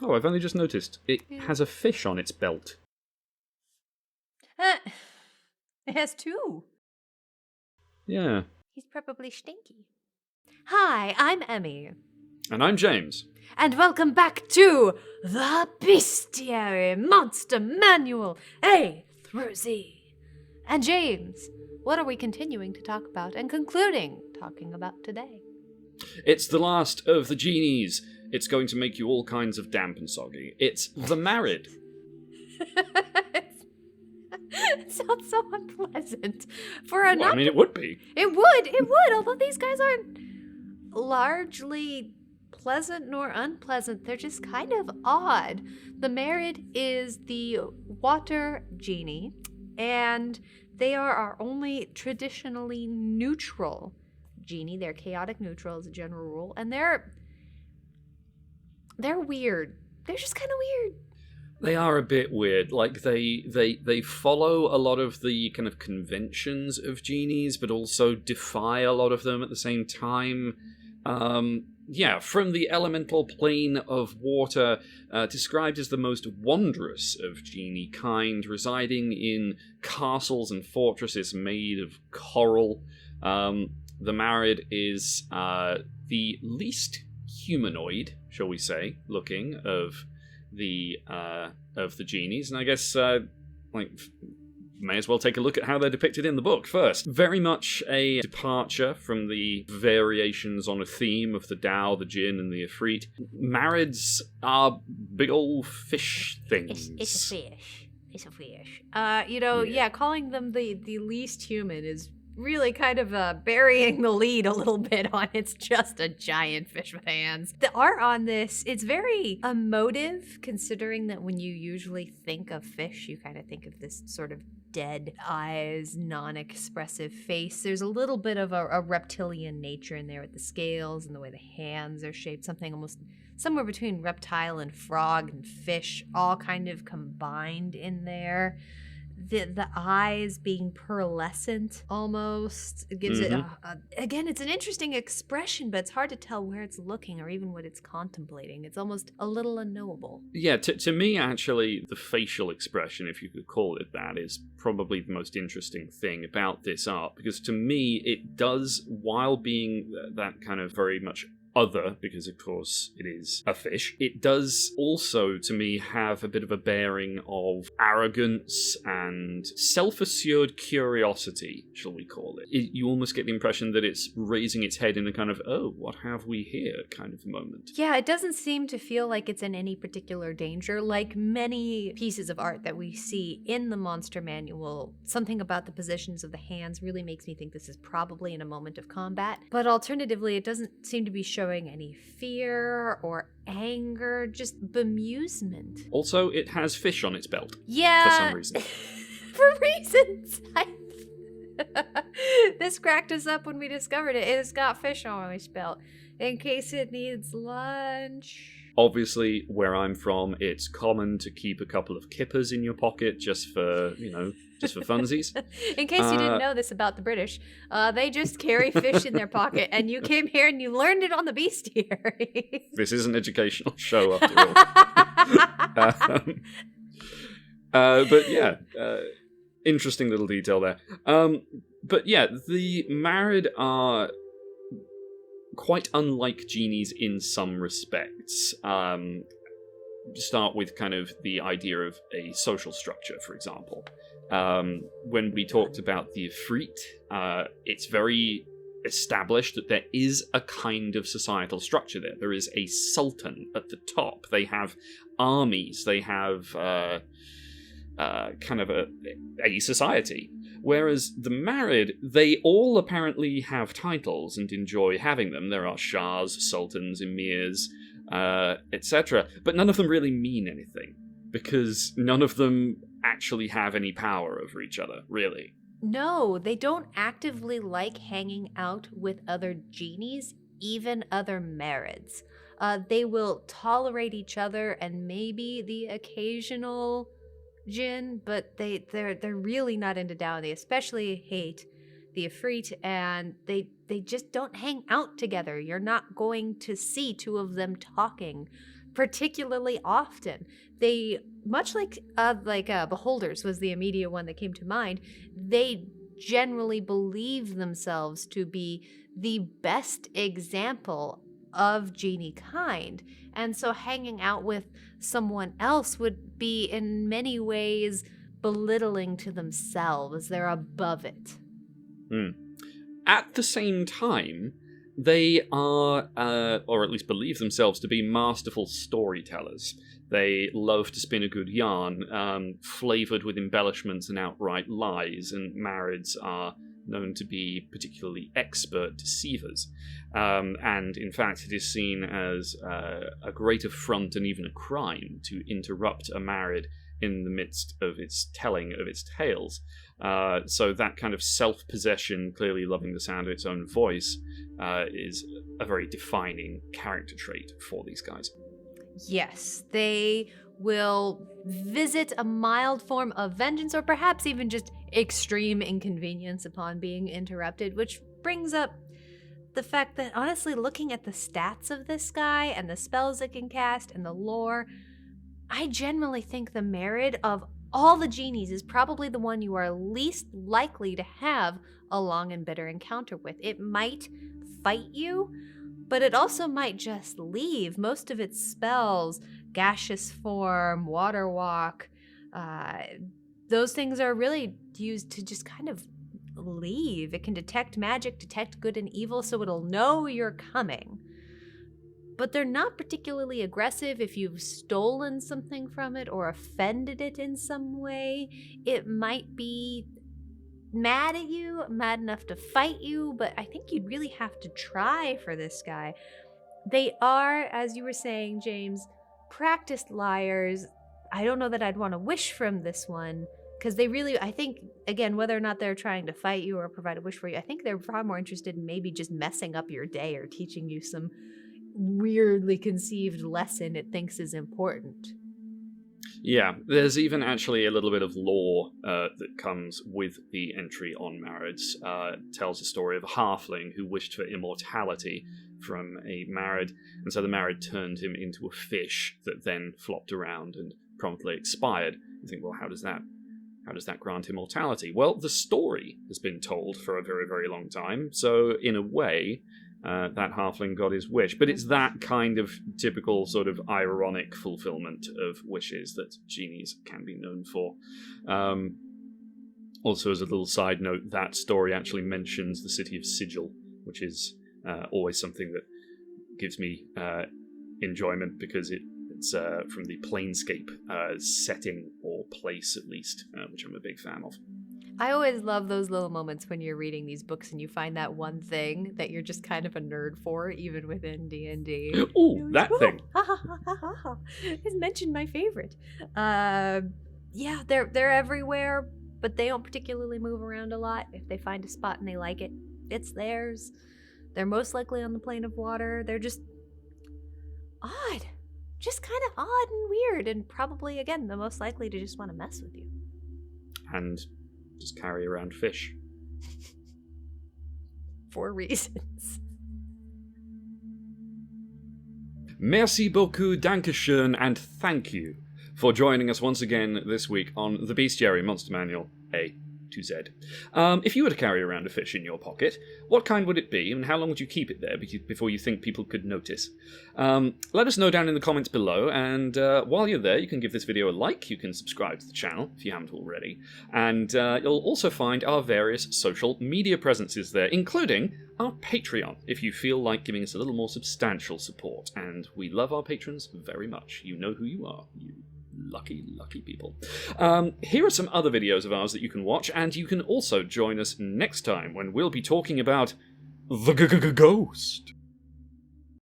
Oh, I've only just noticed. It has a fish on its belt. It has two. Yeah. He's probably stinky. Hi, I'm Emmy. And I'm James. And welcome back to the Bestiary Monster Manual A through Z. And James, what are we continuing to talk about and talking about today? It's the last of the Genies. It's going to make you all kinds of damp and soggy. It's The Married. It sounds so unpleasant. It would be. It would, although these guys aren't largely pleasant nor unpleasant. They're just kind of odd. The Married is the water genie, and they are our only traditionally neutral genie. They're chaotic neutral as a general rule, and they're weird. They're just kind of weird. They are a bit weird. Like, they follow a lot of the kind of conventions of genies, but also defy a lot of them at the same time. From the elemental plane of water, described as the most wondrous of genie kind, residing in castles and fortresses made of coral. The Married is the least humanoid, shall we say, looking of the genies, and I guess may as well take a look at how they're depicted in the book first. Very much a departure from the variations on a theme of the Tao, the Jinn, and the Ifrit. Marrieds are big old fish things. It's a fish. It's a fish. Calling them the least human is really kind of burying the lead a little bit on it's just a giant fish with hands. The art on this, it's very emotive, considering that when you usually think of fish, you kind of think of this sort of dead eyes, non-expressive face. There's a little bit of a reptilian nature in there with the scales and the way the hands are shaped, something almost somewhere between reptile and frog and fish, all kind of combined in there. The eyes being pearlescent almost. It gives it, again, it's an interesting expression, but it's hard to tell where it's looking or even what it's contemplating. It's almost a little unknowable. Yeah, to me, actually, the facial expression, if you could call it that, is probably the most interesting thing about this art, because to me, it does, while being that kind of very much other, because of course it is a fish, it does also, to me, have a bit of a bearing of arrogance and self-assured curiosity, shall we call it. You almost get the impression that it's raising its head in a kind of, oh, what have we here kind of moment. Yeah, it doesn't seem to feel like it's in any particular danger. Like many pieces of art that we see in the Monster Manual, something about the positions of the hands really makes me think this is probably in a moment of combat. But alternatively, it doesn't seem to be showing any fear or anger, just bemusement. Also, it has fish on its belt. Yeah. For some reason. For reasons. This cracked us up when we discovered it. It has got fish on its belt in case it needs lunch. Obviously, where I'm from, it's common to keep a couple of kippers in your pocket just for, just for funsies. In case you didn't know this about the British, they just carry fish in their pocket, and you came here and you learned it on the Bestiary. This is an educational show, after all. But yeah, interesting little detail there. But yeah, the Married are quite unlike genies in some respects. Start with kind of the idea of a social structure, for example. When we talked about the Ifrit, it's very established that there is a kind of societal structure there. There is a sultan at the top. They have armies. They have kind of a society. Whereas the Married, they all apparently have titles and enjoy having them. There are shahs, sultans, emirs, etc. But none of them really mean anything, because none of them actually have any power over each other, really. No, they don't actively like hanging out with other genies, even other Marids. They will tolerate each other and maybe the occasional Jinn, but they're really not into Tao. They especially hate the Ifrit, and they just don't hang out together. You're not going to see two of them talking. particularly often. They, much like Beholders was the immediate one that came to mind, they generally believe themselves to be the best example of genie kind. And so hanging out with someone else would be in many ways belittling to themselves. They're above it. At the same time, they are, or at least believe themselves to be masterful storytellers. They love to spin a good yarn, flavoured with embellishments and outright lies, and Marids are known to be particularly expert deceivers. And in fact, it is seen as a great affront and even a crime to interrupt a Marid in the midst of its telling of its tales. So that kind of self-possession, clearly loving the sound of its own voice, is a very defining character trait for these guys. Yes, they will visit a mild form of vengeance, or perhaps even just extreme inconvenience upon being interrupted, which brings up the fact that, honestly, looking at the stats of this guy and the spells it can cast and the lore, I generally think the Marid of all the genies is probably the one you are least likely to have a long and bitter encounter with. It might fight you, but it also might just leave. Most of its spells, gaseous form, water walk, those things are really used to just kind of leave. It can detect magic, detect good and evil, so it'll know you're coming. But they're not particularly aggressive. If you've stolen something from it or offended it in some way, it might be mad at you, mad enough to fight you, but I think you'd really have to try for this guy. They are, as you were saying, James, practiced liars. I don't know that I'd want to wish from this one, because they really, I think, again, whether or not they're trying to fight you or provide a wish for you, I think they're far more interested in maybe just messing up your day or teaching you some weirdly conceived lesson it thinks is important. Yeah, there's even actually a little bit of lore that comes with the entry on Marids. Tells the story of a halfling who wished for immortality from a Marid, and so the Marid turned him into a fish that then flopped around and promptly expired. You think, well, how does that grant immortality? Well, the story has been told for a very, very long time, so in a way, that halfling got his wish. But it's that kind of typical sort of ironic fulfillment of wishes that genies can be known for. Also, as a little side note, that story actually mentions the City of Sigil, which is always something that gives me enjoyment, because it's from the Planescape setting, or place at least, which I'm a big fan of. I always love those little moments when you're reading these books and you find that one thing that you're just kind of a nerd for, even within D&D. Ooh, that thing. It's mentioned my favorite. Yeah, they're everywhere, but they don't particularly move around a lot. If they find a spot and they like it, it's theirs. They're most likely on the plane of water. They're just odd. Just kind of odd and weird, and probably, again, the most likely to just want to mess with you. And just carry around fish. For reasons. Merci beaucoup, dankeschön, and thank you for joining us once again this week on the Bestiary Monster Manual A to Z. If you were to carry around a fish in your pocket, what kind would it be, and how long would you keep it there before you think people could notice? Let us know down in the comments below, and while you're there, you can give this video a like, you can subscribe to the channel if you haven't already, and you'll also find our various social media presences there, including our Patreon, if you feel like giving us a little more substantial support, and we love our patrons very much. You know who you are, you lucky people. Here are some other videos of ours that you can watch, and you can also join us next time when we'll be talking about the ghost.